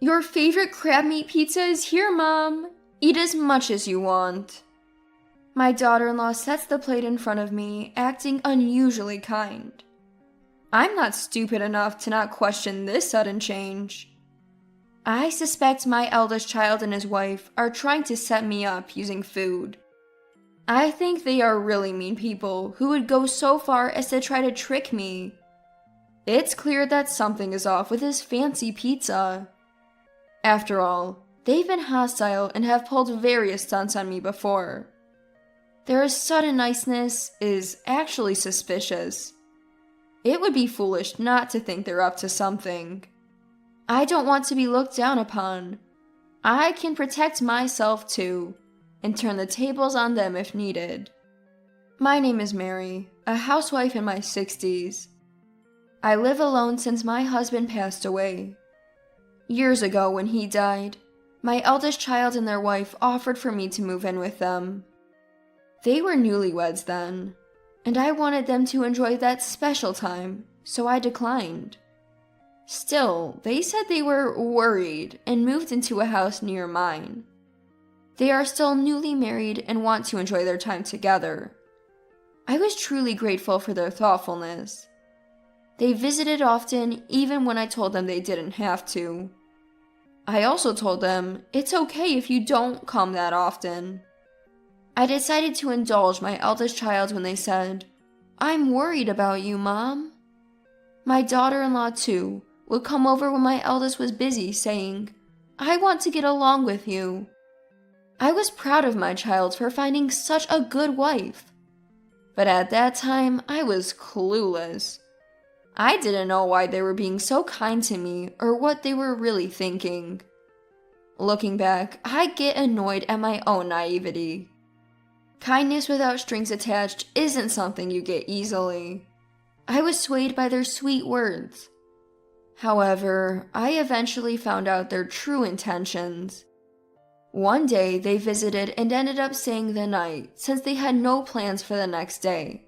Your favorite crab meat pizza is here, Mom. Eat as much as you want. My daughter-in-law sets the plate in front of me, acting unusually kind. I'm not stupid enough to not question this sudden change. I suspect my eldest child and his wife are trying to set me up using food. I think they are really mean people who would go so far as to try to trick me. It's clear that something is off with this fancy pizza. After all, they've been hostile and have pulled various stunts on me before. Their sudden niceness is actually suspicious. It would be foolish not to think they're up to something. I don't want to be looked down upon. I can protect myself too, and turn the tables on them if needed. My name is Mary, a housewife in my 60s. I live alone since my husband passed away. Years ago when he died, my eldest child and their wife offered for me to move in with them. They were newlyweds then, and I wanted them to enjoy that special time, so I declined. Still, they said they were worried and moved into a house near mine. They are still newly married and want to enjoy their time together. I was truly grateful for their thoughtfulness. They visited often, even when I told them they didn't have to. I also told them it's okay if you don't come that often. I decided to indulge my eldest child when they said, "I'm worried about you, Mom." My daughter-in-law, too, would come over when my eldest was busy, saying, "I want to get along with you." I was proud of my child for finding such a good wife. But at that time, I was clueless. I didn't know why they were being so kind to me or what they were really thinking. Looking back, I get annoyed at my own naivety. Kindness without strings attached isn't something you get easily. I was swayed by their sweet words. However, I eventually found out their true intentions. One day, they visited and ended up staying the night since they had no plans for the next day.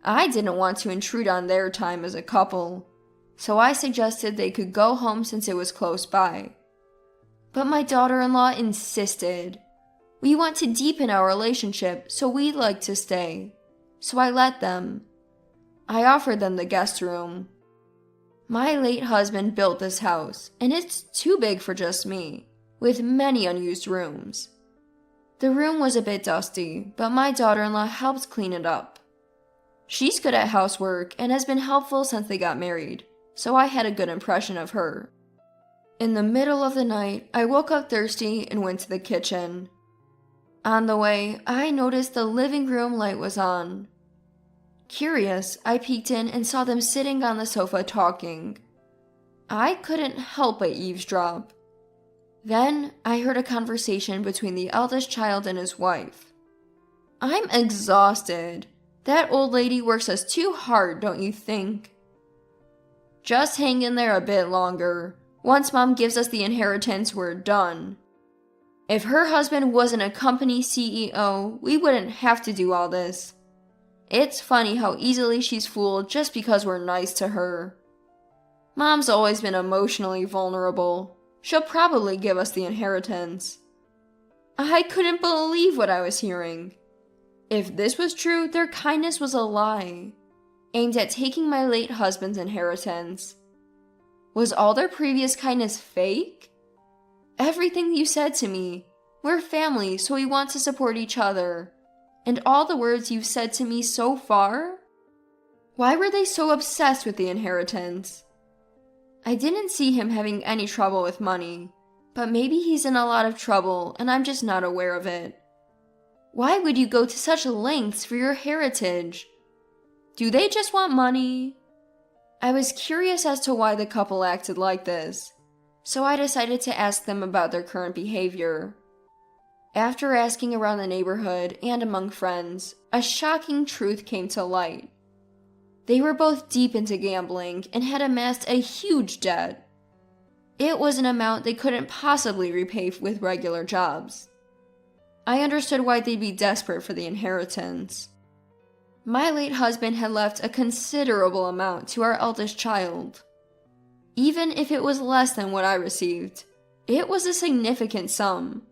I didn't want to intrude on their time as a couple, so I suggested they could go home since it was close by. But my daughter-in-law insisted. We want to deepen our relationship, so we'd like to stay. So I let them. I offered them the guest room. My late husband built this house, and it's too big for just me, with many unused rooms. The room was a bit dusty, but my daughter-in-law helped clean it up. She's good at housework and has been helpful since they got married, so I had a good impression of her. In the middle of the night, I woke up thirsty and went to the kitchen. On the way, I noticed the living room light was on. Curious, I peeked in and saw them sitting on the sofa talking. I couldn't help but eavesdrop. Then, I heard a conversation between the eldest child and his wife. I'm exhausted. That old lady works us too hard, don't you think? Just hang in there a bit longer. Once Mom gives us the inheritance, we're done. If her husband wasn't a company CEO, we wouldn't have to do all this. It's funny how easily she's fooled just because we're nice to her. Mom's always been emotionally vulnerable. She'll probably give us the inheritance. I couldn't believe what I was hearing. If this was true, their kindness was a lie, aimed at taking my late husband's inheritance. Was all their previous kindness fake? Everything you said to me, we're family, so we want to support each other, and all the words you've said to me so far? Why were they so obsessed with the inheritance? I didn't see him having any trouble with money, but maybe he's in a lot of trouble and I'm just not aware of it. Why would you go to such lengths for your heritage? Do they just want money? I was curious as to why the couple acted like this, so I decided to ask them about their current behavior. After asking around the neighborhood and among friends, a shocking truth came to light. They were both deep into gambling and had amassed a huge debt. It was an amount they couldn't possibly repay with regular jobs. I understood why they'd be desperate for the inheritance. My late husband had left a considerable amount to our eldest child. Even if it was less than what I received, it was a significant sum.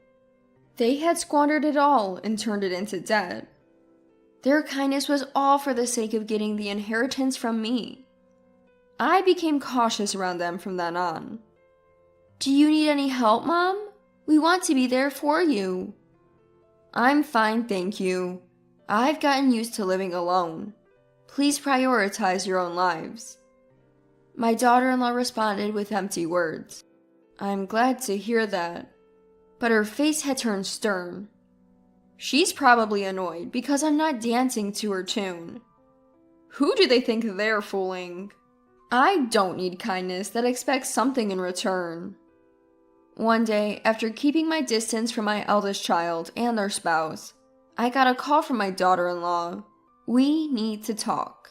They had squandered it all and turned it into debt. Their kindness was all for the sake of getting the inheritance from me. I became cautious around them from then on. Do you need any help, Mom? We want to be there for you. I'm fine, thank you. I've gotten used to living alone. Please prioritize your own lives. My daughter-in-law responded with empty words. I'm glad to hear that. But her face had turned stern. She's probably annoyed because I'm not dancing to her tune. Who do they think they're fooling? I don't need kindness that expects something in return. One day, after keeping my distance from my eldest child and their spouse, I got a call from my daughter-in-law. We need to talk.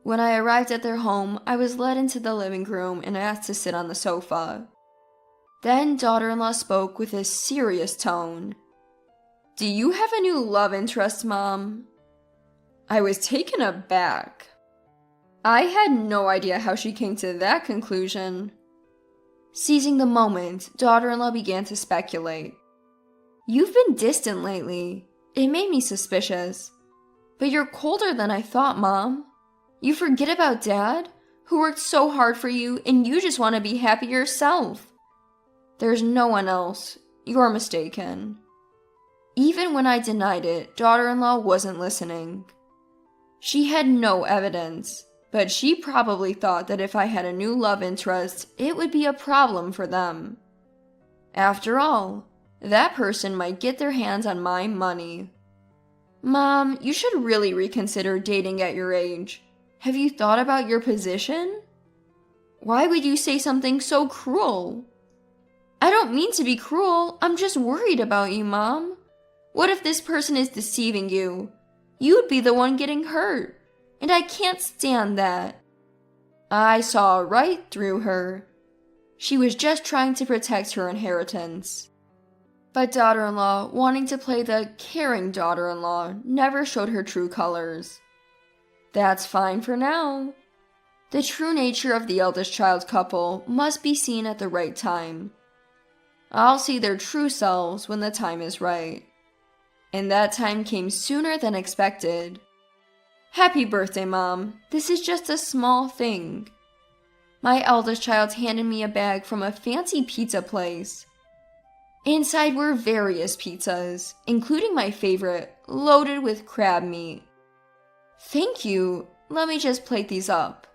When I arrived at their home, I was led into the living room and asked to sit on the sofa. Then daughter-in-law spoke with a serious tone. Do you have a new love interest, Mom? I was taken aback. I had no idea how she came to that conclusion. Seizing the moment, daughter-in-law began to speculate. You've been distant lately. It made me suspicious. But you're colder than I thought, Mom. You forget about Dad, who worked so hard for you, and you just want to be happy yourself. There's no one else. You're mistaken. Even when I denied it, daughter-in-law wasn't listening. She had no evidence, but she probably thought that if I had a new love interest, it would be a problem for them. After all, that person might get their hands on my money. Mom, you should really reconsider dating at your age. Have you thought about your position? Why would you say something so cruel? I don't mean to be cruel. I'm just worried about you, Mom. What if this person is deceiving you? You'd be the one getting hurt, and I can't stand that. I saw right through her. She was just trying to protect her inheritance. But daughter-in-law, wanting to play the caring daughter-in-law, never showed her true colors. That's fine for now. The true nature of the eldest child couple must be seen at the right time. I'll see their true selves when the time is right. And that time came sooner than expected. Happy birthday, Mom. This is just a small thing. My eldest child handed me a bag from a fancy pizza place. Inside were various pizzas, including my favorite, loaded with crab meat. Thank you. Let me just plate these up.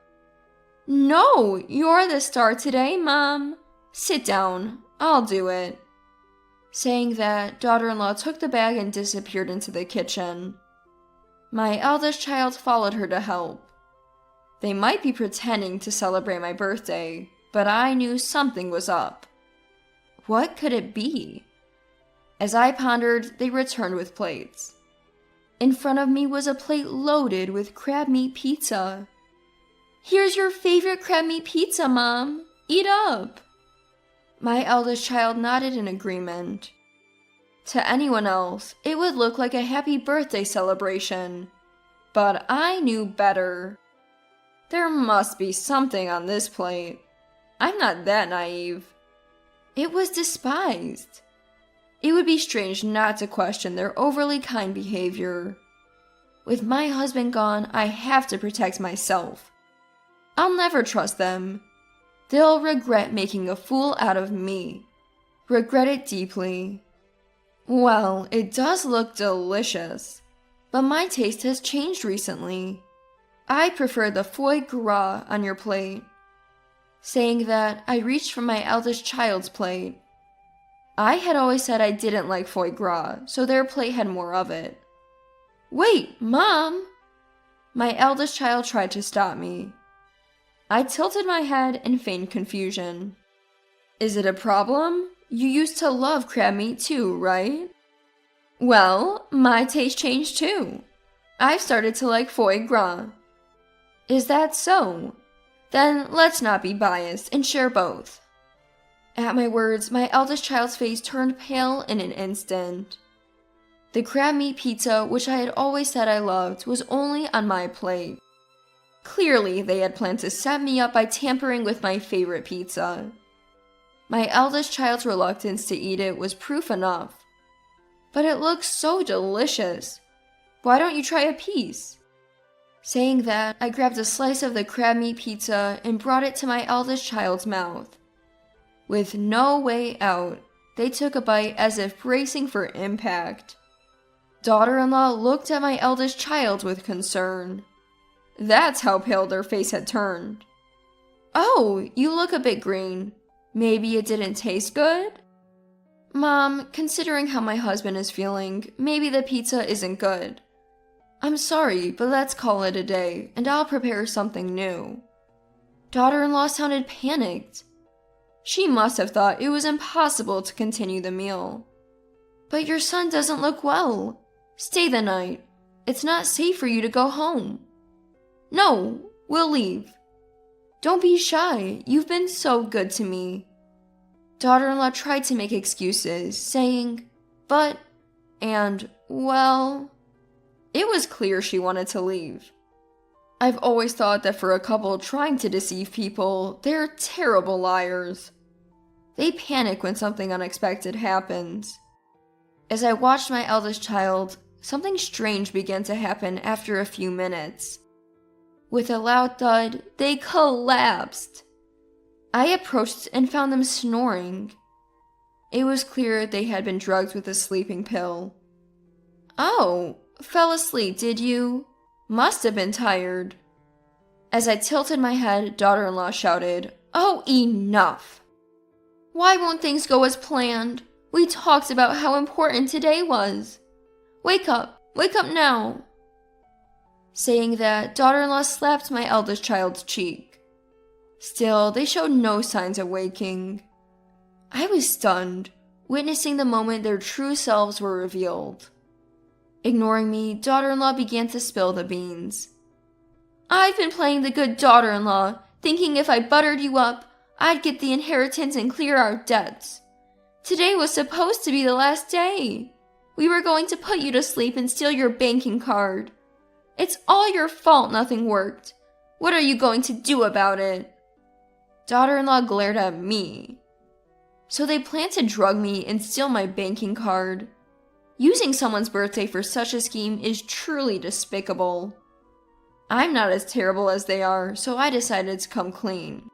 No, you're the star today, Mom. Sit down. I'll do it. Saying that, daughter-in-law took the bag and disappeared into the kitchen. My eldest child followed her to help. They might be pretending to celebrate my birthday, but I knew something was up. What could it be? As I pondered, they returned with plates. In front of me was a plate loaded with crab meat pizza. Here's your favorite crab meat pizza, Mom. Eat up. My eldest child nodded in agreement. To anyone else, it would look like a happy birthday celebration. But I knew better. There must be something on this plate. I'm not that naive. It was despised. It would be strange not to question their overly kind behavior. With my husband gone, I have to protect myself. I'll never trust them. They'll regret making a fool out of me. Regret it deeply. Well, it does look delicious, but my taste has changed recently. I prefer the foie gras on your plate. Saying that, I reached for my eldest child's plate. I had always said I didn't like foie gras, so their plate had more of it. Wait, Mom! My eldest child tried to stop me. I tilted my head and feigned confusion. Is it a problem? You used to love crab meat too, right? Well, my taste changed too. I've started to like foie gras. Is that so? Then let's not be biased and share both. At my words, my eldest child's face turned pale in an instant. The crab meat pizza, which I had always said I loved, was only on my plate. Clearly, they had planned to set me up by tampering with my favorite pizza. My eldest child's reluctance to eat it was proof enough. But it looks so delicious. Why don't you try a piece? Saying that, I grabbed a slice of the crab meat pizza and brought it to my eldest child's mouth. With no way out, they took a bite as if bracing for impact. Daughter-in-law looked at my eldest child with concern. That's how pale their face had turned. "Oh, you look a bit green. Maybe it didn't taste good?" "Mom, considering how my husband is feeling, maybe the pizza isn't good. I'm sorry, but let's call it a day, and I'll prepare something new." Daughter-in-law sounded panicked. She must have thought it was impossible to continue the meal. "But your son doesn't look well. Stay the night. It's not safe for you to go home." "No, we'll leave." "Don't be shy. You've been so good to me." Daughter-in-law tried to make excuses, saying, "But," and, "well." It was clear she wanted to leave. I've always thought that for a couple trying to deceive people, they're terrible liars. They panic when something unexpected happens. As I watched my eldest child, something strange began to happen after a few minutes. With a loud thud, they collapsed. I approached and found them snoring. It was clear they had been drugged with a sleeping pill. "Oh, fell asleep, did you? Must have been tired." As I tilted my head, daughter-in-law shouted, "Oh, enough! Why won't things go as planned? We talked about how important today was. Wake up now." Saying that, daughter-in-law slapped my eldest child's cheek. Still, they showed no signs of waking. I was stunned, witnessing the moment their true selves were revealed. Ignoring me, daughter-in-law began to spill the beans. "I've been playing the good daughter-in-law, thinking if I buttered you up, I'd get the inheritance and clear our debts. Today was supposed to be the last day. We were going to put you to sleep and steal your banking card. It's all your fault nothing worked. What are you going to do about it?" Daughter-in-law glared at me. "So they plan to drug me and steal my banking card. Using someone's birthday for such a scheme is truly despicable. I'm not as terrible as they are, so I decided to come clean.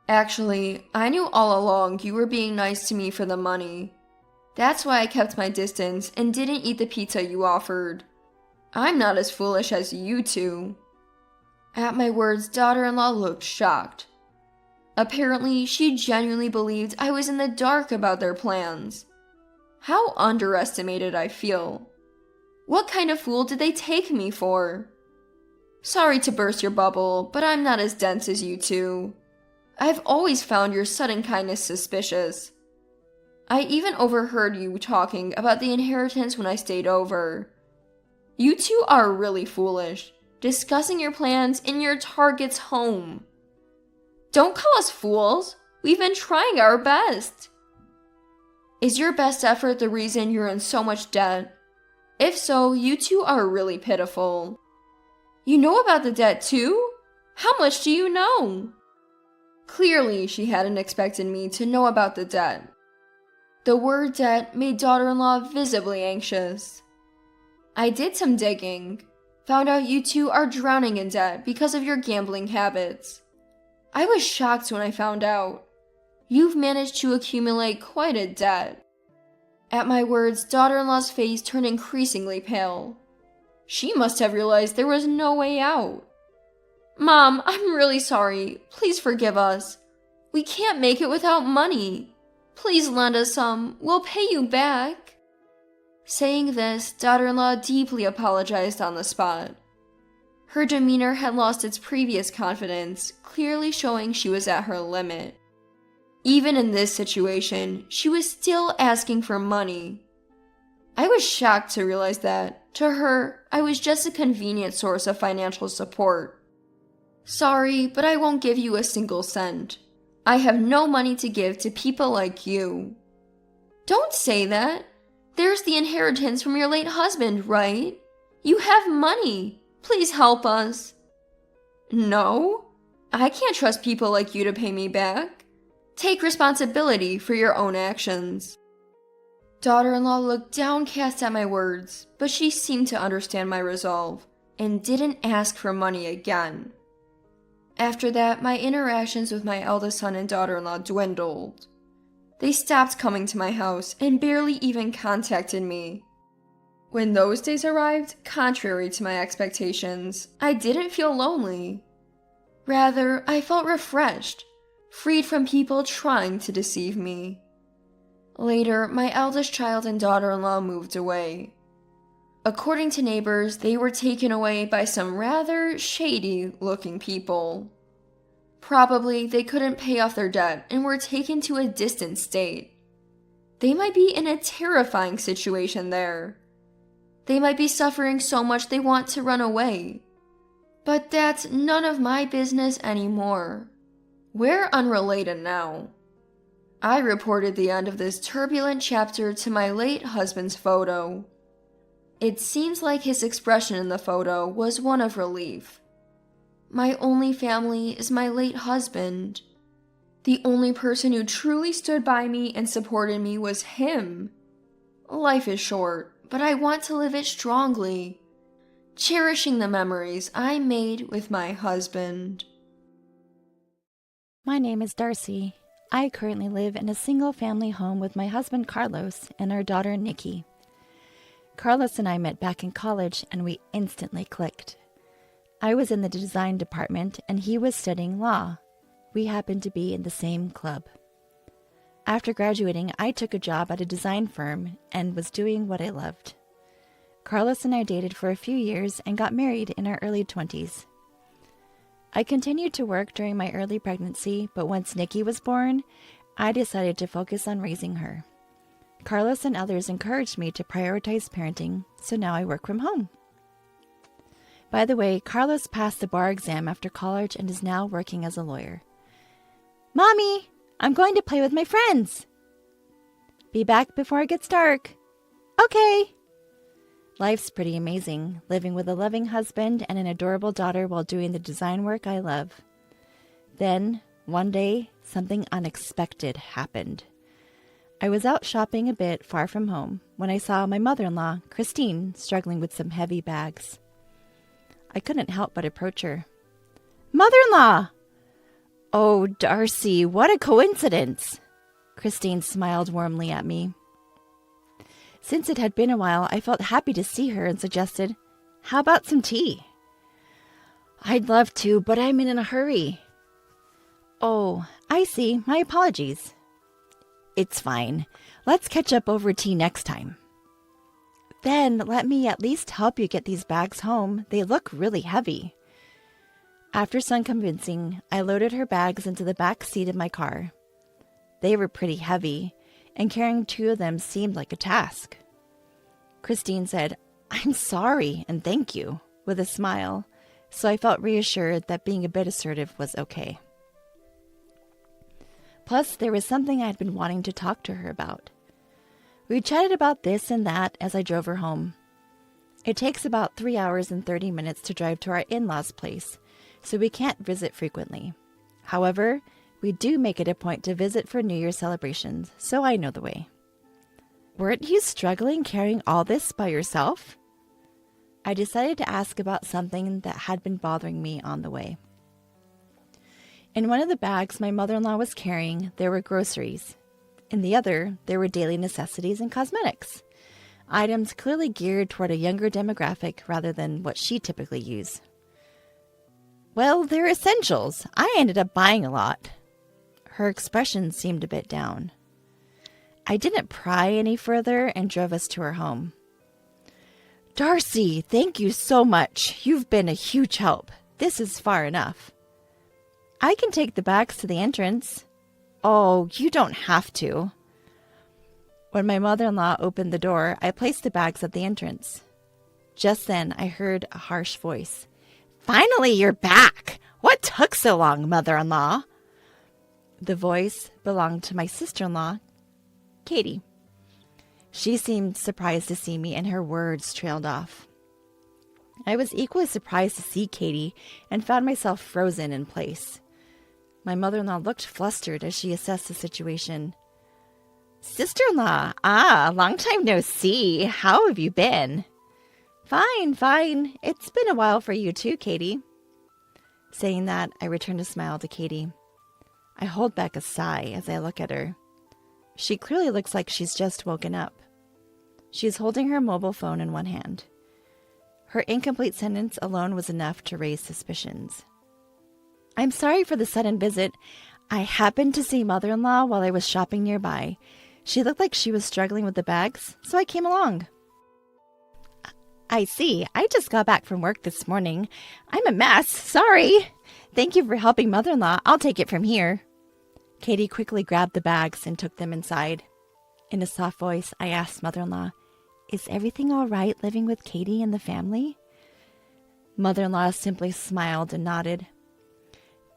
Actually, I knew all along you were being nice to me for the money. That's why I kept my distance and didn't eat the pizza you offered. I'm not as foolish as you two." At my words, daughter-in-law looked shocked. Apparently, she genuinely believed I was in the dark about their plans. How underestimated I feel. What kind of fool did they take me for? Sorry to burst your bubble, but I'm not as dense as you two. I've always found your sudden kindness suspicious. I even overheard you talking about the inheritance when I stayed over. You two are really foolish, discussing your plans in your target's home. Don't call us fools. We've been trying our best. Is your best effort the reason you're in so much debt? If so, you two are really pitiful. You know about the debt too? How much do you know? Clearly, she hadn't expected me to know about the debt. The word debt made daughter-in-law visibly anxious. I did some digging, found out you two are drowning in debt because of your gambling habits. I was shocked when I found out. You've managed to accumulate quite a debt. At my words, daughter-in-law's face turned increasingly pale. She must have realized there was no way out. Mom, I'm really sorry. Please forgive us. We can't make it without money. Please lend us some. We'll pay you back. Saying this, daughter-in-law deeply apologized on the spot. Her demeanor had lost its previous confidence, clearly showing she was at her limit. Even in this situation, she was still asking for money. I was shocked to realize that, to her, I was just a convenient source of financial support. Sorry, but I won't give you a single cent. I have no money to give to people like you. Don't say that. There's the inheritance from your late husband, right? You have money. Please help us. No, I can't trust people like you to pay me back. Take responsibility for your own actions. Daughter-in-law looked downcast at my words, but she seemed to understand my resolve and didn't ask for money again. After that, my interactions with my eldest son and daughter-in-law dwindled. They stopped coming to my house and barely even contacted me. When those days arrived, contrary to my expectations, I didn't feel lonely. Rather, I felt refreshed, freed from people trying to deceive me. Later, my eldest child and daughter-in-law moved away. According to neighbors, they were taken away by some rather shady-looking people. Probably they couldn't pay off their debt and were taken to a distant state. They might be in a terrifying situation there. They might be suffering so much they want to run away. But that's none of my business anymore. We're unrelated now. I reported the end of this turbulent chapter to my late husband's photo. It seems like his expression in the photo was one of relief. My only family is my late husband. The only person who truly stood by me and supported me was him. Life is short, but I want to live it strongly, cherishing the memories I made with my husband. My name is Darcy. I currently live in a single-family home with my husband Carlos and our daughter Nikki. Carlos and I met back in college and we instantly clicked. I was in the design department and he was studying law. We happened to be in the same club. After graduating, I took a job at a design firm and was doing what I loved. Carlos and I dated for a few years and got married in our early 20s. I continued to work during my early pregnancy, but once Nikki was born, I decided to focus on raising her. Carlos and others encouraged me to prioritize parenting, so now I work from home. By the way, Carlos passed the bar exam after college and is now working as a lawyer. Mommy, I'm going to play with my friends. Be back before it gets dark. Okay. Life's pretty amazing, living with a loving husband and an adorable daughter while doing the design work I love. Then, one day, something unexpected happened. I was out shopping a bit far from home when I saw my mother-in-law, Christine, struggling with some heavy bags. I couldn't help but approach her. Mother-in-law! Oh, Darcy, what a coincidence! Christine smiled warmly at me. Since it had been a while, I felt happy to see her and suggested, how about some tea? I'd love to, but I'm in a hurry. Oh, I see. My apologies. It's fine. Let's catch up over tea next time. Then let me at least help you get these bags home. They look really heavy. After some convincing, I loaded her bags into the back seat of my car. They were pretty heavy, and carrying 2 of them seemed like a task. Christine said, I'm sorry and thank you, with a smile, so I felt reassured that being a bit assertive was okay. Plus, there was something I had been wanting to talk to her about. We chatted about this and that as I drove her home. It takes about 3 hours and 30 minutes to drive to our in-laws' place, so we can't visit frequently. However, we do make it a point to visit for New Year's celebrations, so I know the way. Weren't you struggling carrying all this by yourself? I decided to ask about something that had been bothering me on the way. In one of the bags my mother-in-law was carrying, there were groceries. In the other, there were daily necessities and cosmetics. Items clearly geared toward a younger demographic rather than what she typically used. Well, they're essentials. I ended up buying a lot. Her expression seemed a bit down. I didn't pry any further and drove us to her home. Darcy, thank you so much. You've been a huge help. This is far enough. I can take the bags to the entrance. Oh, you don't have to. When my mother-in-law opened the door, I placed the bags at the entrance. Just then, I heard a harsh voice. Finally, you're back! What took so long, mother-in-law? The voice belonged to my sister-in-law, Katie. She seemed surprised to see me, and her words trailed off. I was equally surprised to see Katie and found myself frozen in place. My mother-in-law looked flustered as she assessed the situation. "Sister-in-law, long time no see. How have you been?" Fine. It's been a while for you too, Katie." Saying that, I returned a smile to Katie. I hold back a sigh as I look at her. She clearly looks like she's just woken up. She's holding her mobile phone in one hand. Her incomplete sentence alone was enough to raise suspicions. "I'm sorry for the sudden visit. I happened to see mother-in-law while I was shopping nearby. She looked like she was struggling with the bags, so I came along." "I see. I just got back from work this morning. I'm a mess. Sorry. Thank you for helping mother-in-law. I'll take it from here." Katie quickly grabbed the bags and took them inside. In a soft voice, I asked mother-in-law, "Is everything all right living with Katie and the family?" Mother-in-law simply smiled and nodded.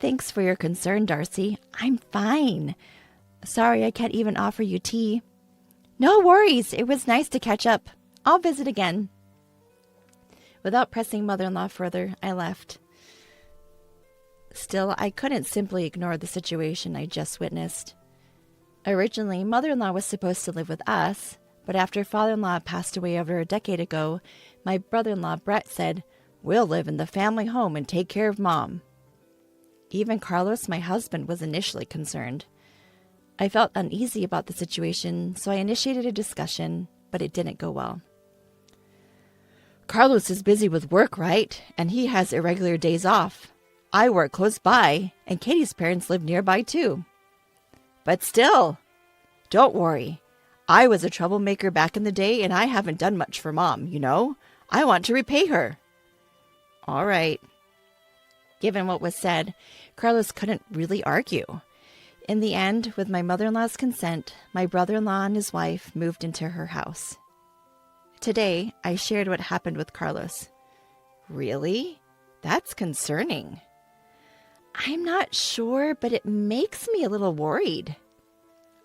"Thanks for your concern, Darcy. I'm fine. Sorry I can't even offer you tea." "No worries. It was nice to catch up. I'll visit again." Without pressing mother-in-law further, I left. Still, I couldn't simply ignore the situation I just witnessed. Originally, mother-in-law was supposed to live with us, but after father-in-law passed away over a decade ago, my brother-in-law Brett said, "We'll live in the family home and take care of Mom." Even Carlos, my husband, was initially concerned. I felt uneasy about the situation, so I initiated a discussion, but it didn't go well. "Carlos is busy with work, right? And he has irregular days off. I work close by, and Katie's parents live nearby too. But still, don't worry. I was a troublemaker back in the day, and I haven't done much for Mom, you know? I want to repay her." All right. Given what was said, Carlos couldn't really argue. In the end, with my mother-in-law's consent, my brother-in-law and his wife moved into her house. Today, I shared what happened with Carlos. "Really? That's concerning." "I'm not sure, but it makes me a little worried."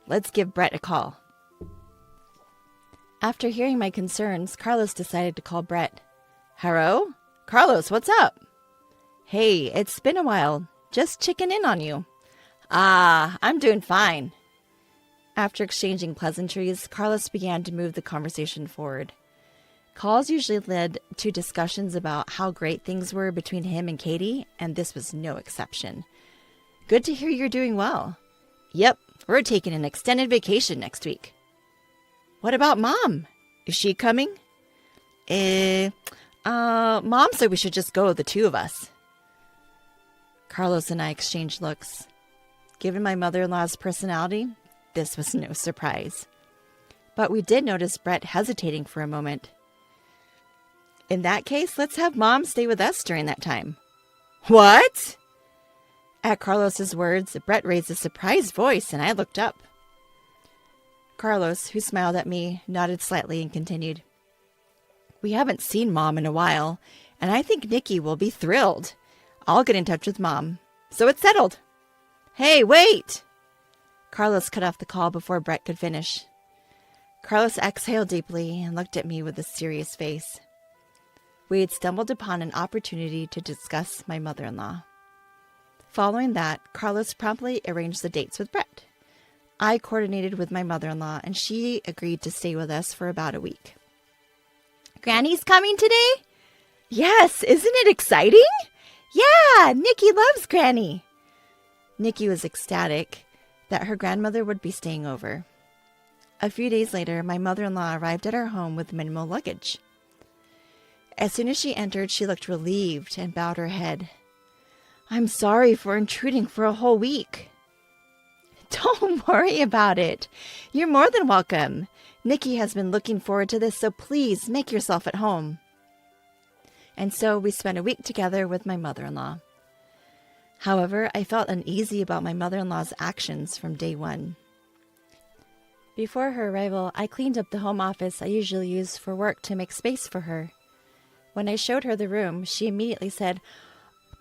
"Let's give Brett a call." After hearing my concerns, Carlos decided to call Brett. "Hello? Carlos, what's up?" "Hey, it's been a while. Just checking in on you." I'm doing fine." After exchanging pleasantries, Carlos began to move the conversation forward. Calls usually led to discussions about how great things were between him and Katie, and this was no exception. "Good to hear you're doing well." "Yep, we're taking an extended vacation next week." "What about Mom? Is she coming?" Mom said we should just go, the two of us." Carlos and I exchanged looks. Given my mother-in-law's personality, this was no surprise. But we did notice Brett hesitating for a moment. "In that case, let's have Mom stay with us during that time." "What?" At Carlos's words, Brett raised a surprised voice, and I looked up. Carlos, who smiled at me, nodded slightly and continued. "We haven't seen Mom in a while, and I think Nikki will be thrilled. I'll get in touch with Mom. So it's settled." "Hey, wait!" Carlos cut off the call before Brett could finish. Carlos exhaled deeply and looked at me with a serious face. We had stumbled upon an opportunity to discuss my mother-in-law. Following that, Carlos promptly arranged the dates with Brett. I coordinated with my mother-in-law, and she agreed to stay with us for about a week. "Granny's coming today?" "Yes, isn't it exciting?" "Yeah, Nikki loves Granny." Nikki was ecstatic that her grandmother would be staying over. A few days later, my mother-in-law arrived at our home with minimal luggage. As soon as she entered, she looked relieved and bowed her head. "I'm sorry for intruding for a whole week." "Don't worry about it. You're more than welcome. Nikki has been looking forward to this, so please make yourself at home." And so we spent a week together with my mother-in-law. However, I felt uneasy about my mother-in-law's actions from day one. Before her arrival, I cleaned up the home office I usually use for work to make space for her. When I showed her the room, she immediately said,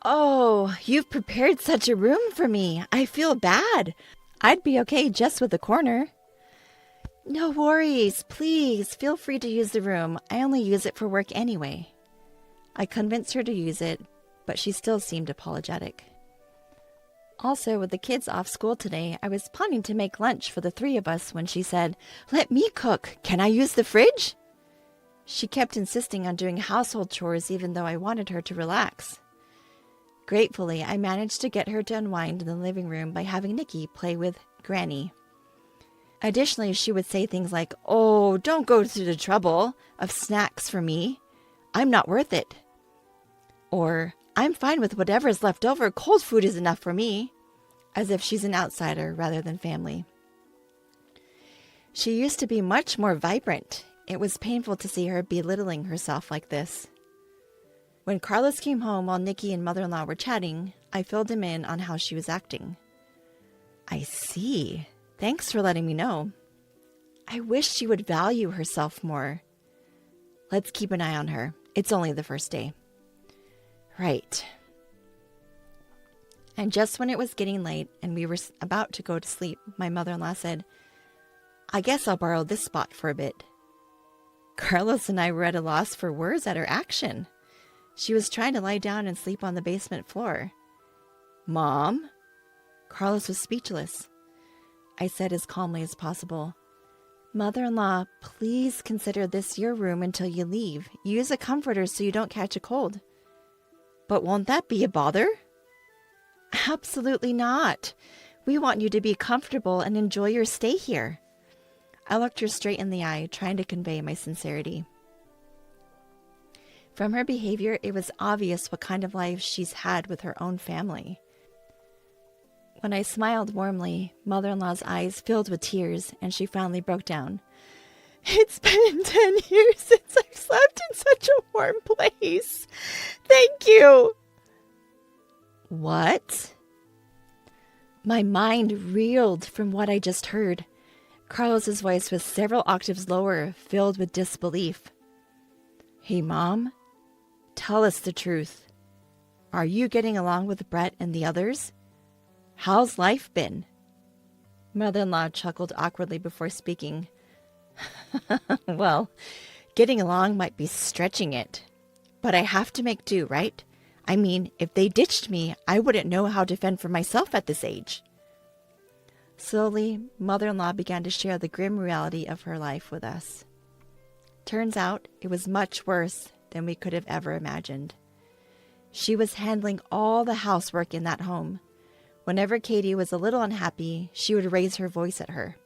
"Oh, you've prepared such a room for me. I feel bad. I'd be okay just with the corner." "No worries. Please feel free to use the room. I only use it for work anyway." I convinced her to use it, but she still seemed apologetic. Also, with the kids off school today, I was planning to make lunch for the three of us when she said, "Let me cook. Can I use the fridge?" She kept insisting on doing household chores even though I wanted her to relax. Gratefully, I managed to get her to unwind in the living room by having Nikki play with Granny. Additionally, she would say things like, "Oh, don't go through the trouble of snacks for me. I'm not worth it." Or, "I'm fine with whatever is left over. Cold food is enough for me." As if she's an outsider rather than family. She used to be much more vibrant. It was painful to see her belittling herself like this. When Carlos came home while Nikki and mother-in-law were chatting, I filled him in on how she was acting. "I see. Thanks for letting me know. I wish she would value herself more. Let's keep an eye on her. It's only the first day." Right. And just when it was getting late and we were about to go to sleep, my mother-in-law said, "I guess I'll borrow this spot for a bit." Carlos and I were at a loss for words at her action. She was trying to lie down and sleep on the basement floor. "Mom?" Carlos was speechless. I said as calmly as possible, "Mother-in-law, please consider this your room until you leave. Use a comforter so you don't catch a cold." "But won't that be a bother?" "Absolutely not. We want you to be comfortable and enjoy your stay here." I looked her straight in the eye, trying to convey my sincerity. From her behavior, it was obvious what kind of life she's had with her own family. When I smiled warmly, mother-in-law's eyes filled with tears, and she finally broke down. "It's been 10 years since I've slept in such a warm place. Thank you." "What?" My mind reeled from what I just heard. Carlos's voice was several octaves lower, filled with disbelief. "Hey, Mom, tell us the truth. Are you getting along with Brett and the others? How's life been?" Mother-in-law chuckled awkwardly before speaking. "Well, getting along might be stretching it. But I have to make do, right? I mean, if they ditched me, I wouldn't know how to fend for myself at this age." Slowly, mother-in-law began to share the grim reality of her life with us. Turns out, it was much worse than we could have ever imagined. She was handling all the housework in that home. Whenever Katie was a little unhappy, she would raise her voice at her.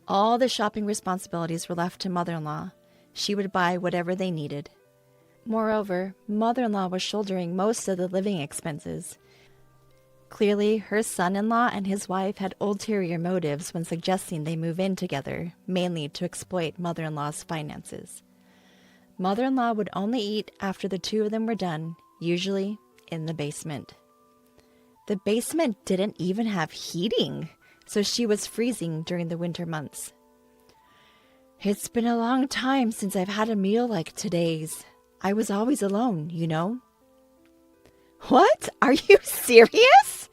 All the shopping responsibilities were left to mother-in-law. She would buy whatever they needed. Moreover, mother-in-law was shouldering most of the living expenses. Clearly, her son-in-law and his wife had ulterior motives when suggesting they move in together, mainly to exploit mother-in-law's finances. Mother-in-law would only eat after the two of them were done, usually in the basement. The basement didn't even have heating, so she was freezing during the winter months. "It's been a long time since I've had a meal like today's. I was always alone, you know." "What? Are you serious?"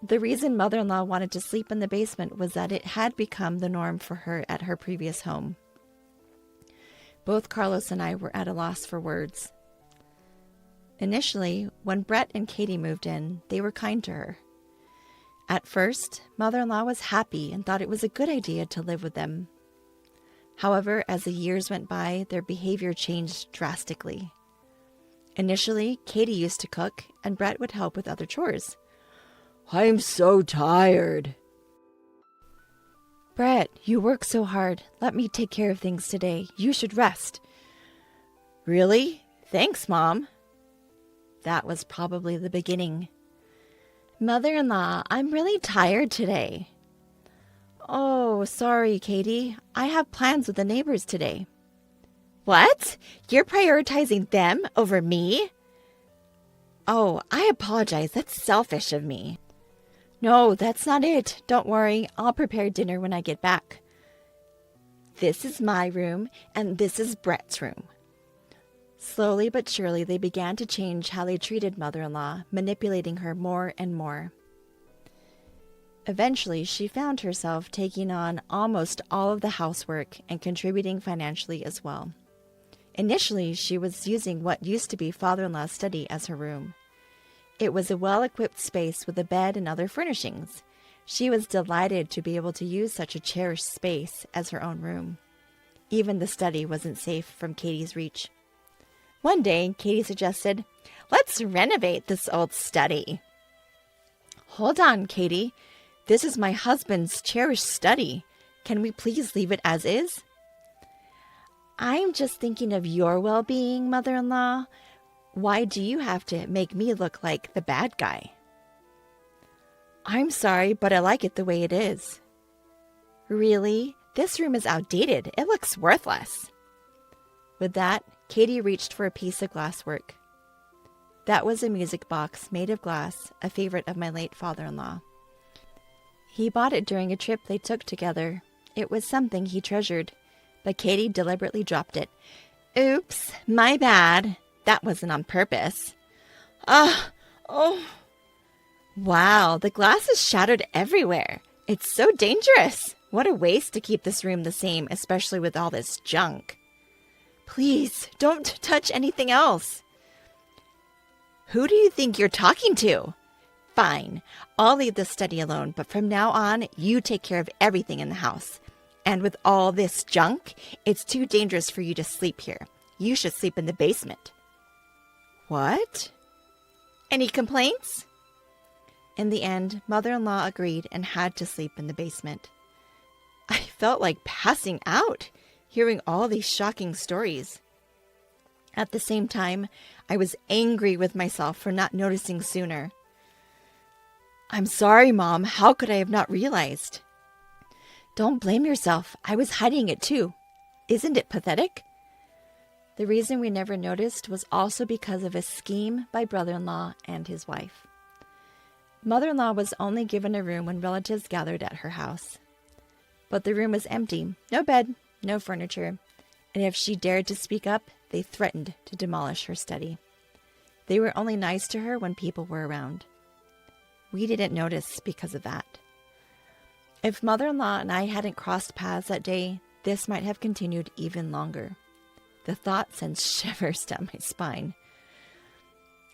The reason mother-in-law wanted to sleep in the basement was that it had become the norm for her at her previous home. Both Carlos and I were at a loss for words. Initially, when Brett and Katie moved in, they were kind to her. At first, mother-in-law was happy and thought it was a good idea to live with them. However, as the years went by, their behavior changed drastically. Initially, Katie used to cook, and Brett would help with other chores. "I'm so tired." "Brett, you work so hard. Let me take care of things today. You should rest." "Really? Thanks, Mom." That was probably the beginning. "Mother-in-law, I'm really tired today." "Oh, sorry, Katie. I have plans with the neighbors today." "What? You're prioritizing them over me?" "Oh, I apologize. That's selfish of me." "No, that's not it. Don't worry. I'll prepare dinner when I get back." "This is my room, and this is Brett's room." Slowly but surely, they began to change how they treated mother-in-law, manipulating her more and more. Eventually, she found herself taking on almost all of the housework and contributing financially as well. Initially, she was using what used to be father-in-law's study as her room. It was a well-equipped space with a bed and other furnishings. She was delighted to be able to use such a cherished space as her own room. Even the study wasn't safe from Katie's reach. One day, Katie suggested, "Let's renovate this old study." "Hold on, Katie. This is my husband's cherished study. Can we please leave it as is?" "I'm just thinking of your well-being, mother-in-law. Why do you have to make me look like the bad guy?" "I'm sorry, but I like it the way it is." "Really? This room is outdated. It looks worthless." With that, Katie reached for a piece of glasswork. That was a music box made of glass, a favorite of my late father-in-law. He bought it during a trip they took together. It was something he treasured, but Katie deliberately dropped it. "Oops, my bad. That wasn't on purpose." Oh. Wow, the glass is shattered everywhere. It's so dangerous. What a waste to keep this room the same, especially with all this junk. "Please, don't touch anything else." "Who do you think you're talking to?" "Fine, I'll leave the study alone, but from now on, you take care of everything in the house. And with all this junk, it's too dangerous for you to sleep here. You should sleep in the basement." "What? Any complaints?" In the end, mother-in-law agreed and had to sleep in the basement. I felt like passing out, hearing all these shocking stories. At the same time, I was angry with myself for not noticing sooner. "I'm sorry, Mom. How could I have not realized?" "Don't blame yourself. I was hiding it too. Isn't it pathetic?" The reason we never noticed was also because of a scheme by brother-in-law and his wife. Mother-in-law was only given a room when relatives gathered at her house. But the room was empty, no bed, no furniture, and if she dared to speak up, they threatened to demolish her study. They were only nice to her when people were around. We didn't notice because of that. If mother-in-law and I hadn't crossed paths that day, this might have continued even longer. The thought sends shivers down my spine.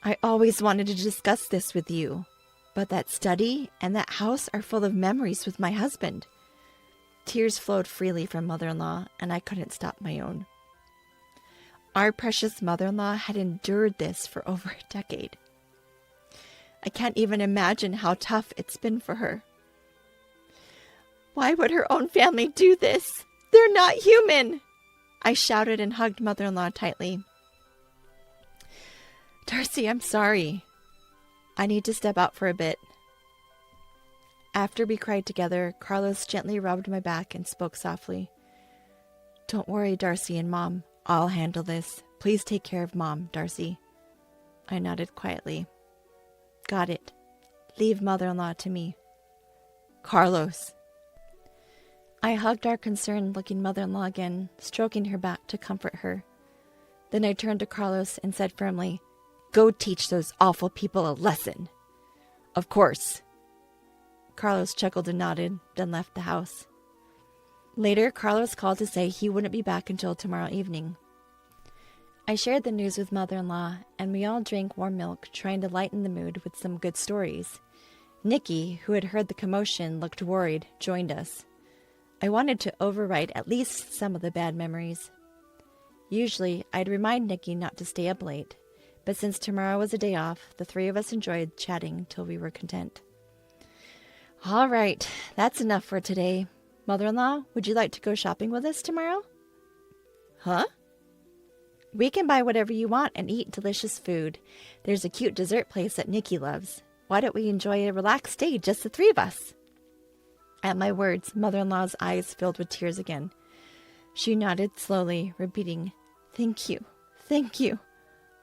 I always wanted to discuss this with you, but that study and that house are full of memories with my husband. Tears flowed freely from mother-in-law, and I couldn't stop my own. Our precious mother-in-law had endured this for over a decade. I can't even imagine how tough it's been for her. Why would her own family do this? They're not human! I shouted and hugged mother-in-law tightly. "Darcy, I'm sorry. I need to step out for a bit." After we cried together, Carlos gently rubbed my back and spoke softly. "Don't worry, Darcy and Mom. I'll handle this. Please take care of Mom, Darcy." I nodded quietly. "Got it. Leave mother-in-law to me." "Carlos." I hugged our concerned-looking mother-in-law again, stroking her back to comfort her. Then I turned to Carlos and said firmly, "Go teach those awful people a lesson." "Of course." Carlos chuckled and nodded, then left the house. Later, Carlos called to say he wouldn't be back until tomorrow evening. I shared the news with mother-in-law, and we all drank warm milk, trying to lighten the mood with some good stories. Nikki, who had heard the commotion, looked worried, joined us. I wanted to overwrite at least some of the bad memories. Usually, I'd remind Nikki not to stay up late, but since tomorrow was a day off, the three of us enjoyed chatting till we were content. "All right, that's enough for today. Mother-in-law, would you like to go shopping with us tomorrow?" "Huh?" "We can buy whatever you want and eat delicious food. There's a cute dessert place that Nikki loves. Why don't we enjoy a relaxed day, just the three of us?" At my words, mother-in-law's eyes filled with tears again. She nodded slowly, repeating, thank you,"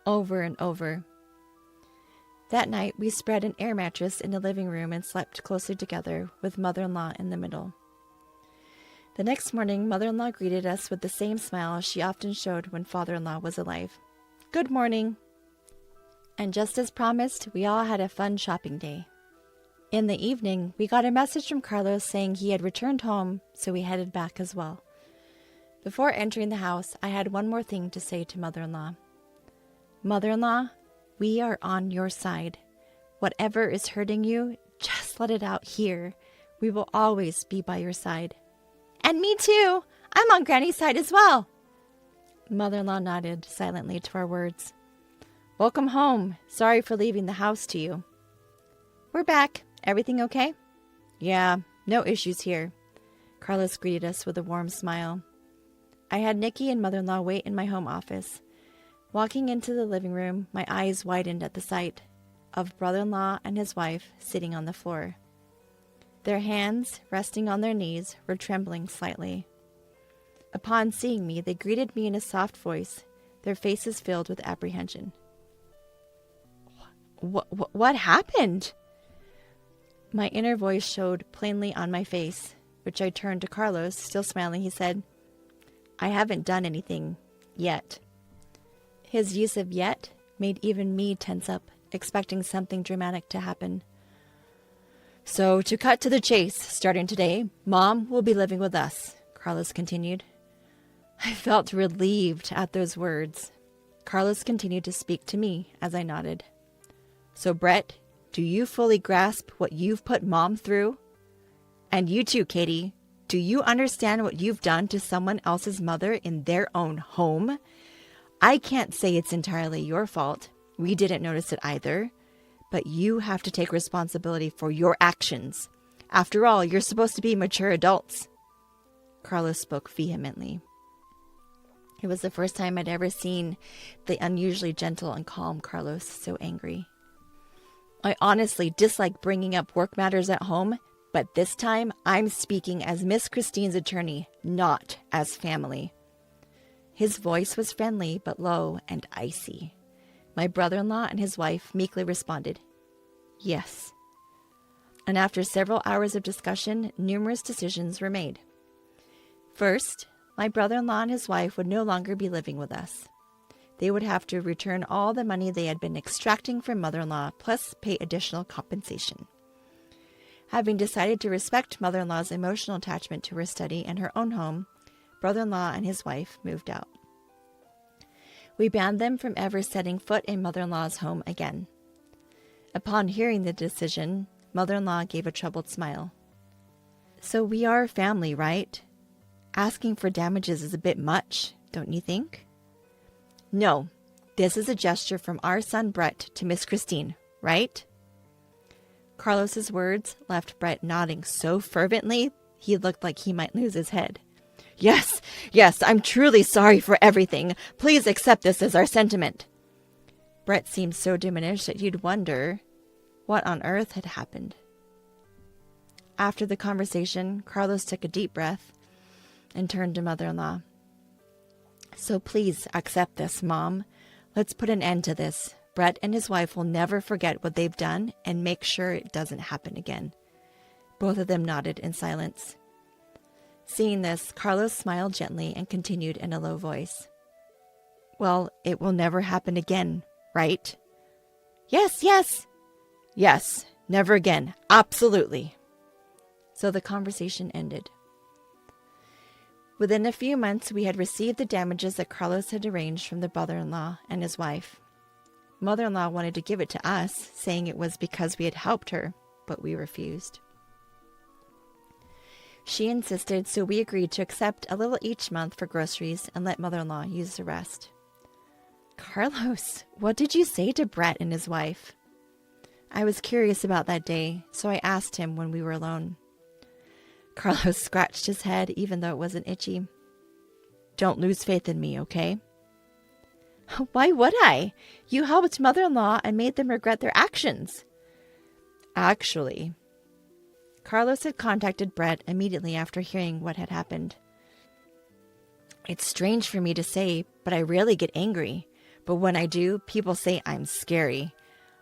over and over. That night, we spread an air mattress in the living room and slept closely together, with mother-in-law in the middle. The next morning, mother-in-law greeted us with the same smile she often showed when father-in-law was alive. "Good morning." And just as promised, we all had a fun shopping day. In the evening, we got a message from Carlos saying he had returned home, so we headed back as well. Before entering the house, I had one more thing to say to mother-in-law. Mother-in-law, we are on your side. Whatever is hurting you, just let it out here. We will always be by your side. And me too. I'm on Granny's side as well. Mother-in-law nodded silently to our words. Welcome home. Sorry for leaving the house to you. We're back. Everything okay? Yeah, no issues here. Carlos greeted us with a warm smile. I had Nikki and mother-in-law wait in my home office. Walking into the living room, my eyes widened at the sight of brother-in-law and his wife sitting on the floor. Their hands, resting on their knees, were trembling slightly. Upon seeing me, they greeted me in a soft voice, their faces filled with apprehension. What happened? My inner voice showed plainly on my face, which I turned to Carlos. Still smiling, he said, I haven't done anything yet. His use of yet made even me tense up, expecting something dramatic to happen. So, to cut to the chase, starting today, Mom will be living with us, Carlos continued. I felt relieved at those words. Carlos continued to speak to me as I nodded. So, Brett, do you fully grasp what you've put Mom through? And you too, Katie, do you understand what you've done to someone else's mother in their own home? I can't say it's entirely your fault. We didn't notice it either. But you have to take responsibility for your actions. After all, you're supposed to be mature adults. Carlos spoke vehemently. It was the first time I'd ever seen the unusually gentle and calm Carlos so angry. I honestly dislike bringing up work matters at home, but this time I'm speaking as Miss Christine's attorney, not as family. His voice was friendly but low and icy. My brother-in-law and his wife meekly responded, yes. And after several hours of discussion, numerous decisions were made. First, my brother-in-law and his wife would no longer be living with us. They would have to return all the money they had been extracting from mother-in-law, plus pay additional compensation. Having decided to respect mother-in-law's emotional attachment to her study and her own home, brother-in-law and his wife moved out. We banned them from ever setting foot in mother-in-law's home again. Upon hearing the decision, mother-in-law gave a troubled smile. So we are family, right? Asking for damages is a bit much, don't you think? No, this is a gesture from our son Brett to Miss Christine, right? Carlos's words left Brett nodding so fervently he looked like he might lose his head. Yes, I'm truly sorry for everything. Please accept this as our sentiment. Brett seemed so diminished that you'd wonder what on earth had happened. After the conversation, Carlos took a deep breath and turned to mother-in-law. So please accept this, Mom. Let's put an end to this. Brett and his wife will never forget what they've done and make sure it doesn't happen again. Both of them nodded in silence. Seeing this, Carlos smiled gently and continued in a low voice. Well, it will never happen again, right? Yes. Yes, never again. Absolutely. So the conversation ended. Within a few months, we had received the damages that Carlos had arranged from the brother-in-law and his wife. Mother-in-law wanted to give it to us, saying it was because we had helped her, but we refused. She insisted, so we agreed to accept a little each month for groceries and let mother-in-law use the rest. Carlos, what did you say to Brett and his wife? I was curious about that day, so I asked him when we were alone. Carlos scratched his head, even though it wasn't itchy. Don't lose faith in me, okay? Why would I? You helped mother-in-law and made them regret their actions. Actually, Carlos had contacted Brett immediately after hearing what had happened. It's strange for me to say, but I rarely get angry. But when I do, people say I'm scary.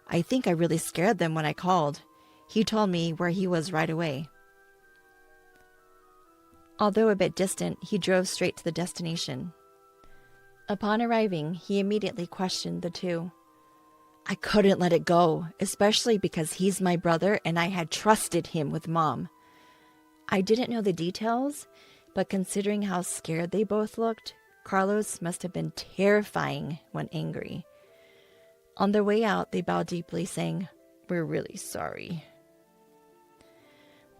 I think I really scared them when I called. He told me where he was right away. Although a bit distant, he drove straight to the destination. Upon arriving, he immediately questioned the two. I couldn't let it go, especially because he's my brother and I had trusted him with Mom. I didn't know the details, But considering how scared they both looked, Carlos must have been terrifying when angry. On their way out, they bowed deeply, saying, "We're really sorry."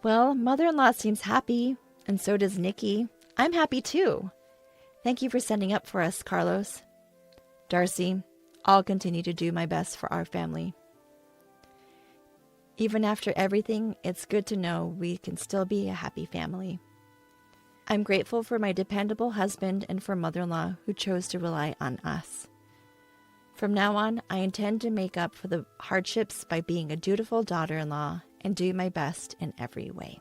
Well, mother-in-law seems happy, and so does Nikki. I'm happy too. Thank you for standing up for us, Carlos. Darcy, I'll continue to do my best for our family. Even after everything, it's good to know we can still be a happy family. I'm grateful for my dependable husband and for mother-in-law who chose to rely on us. From now on, I intend to make up for the hardships by being a dutiful daughter-in-law and do my best in every way.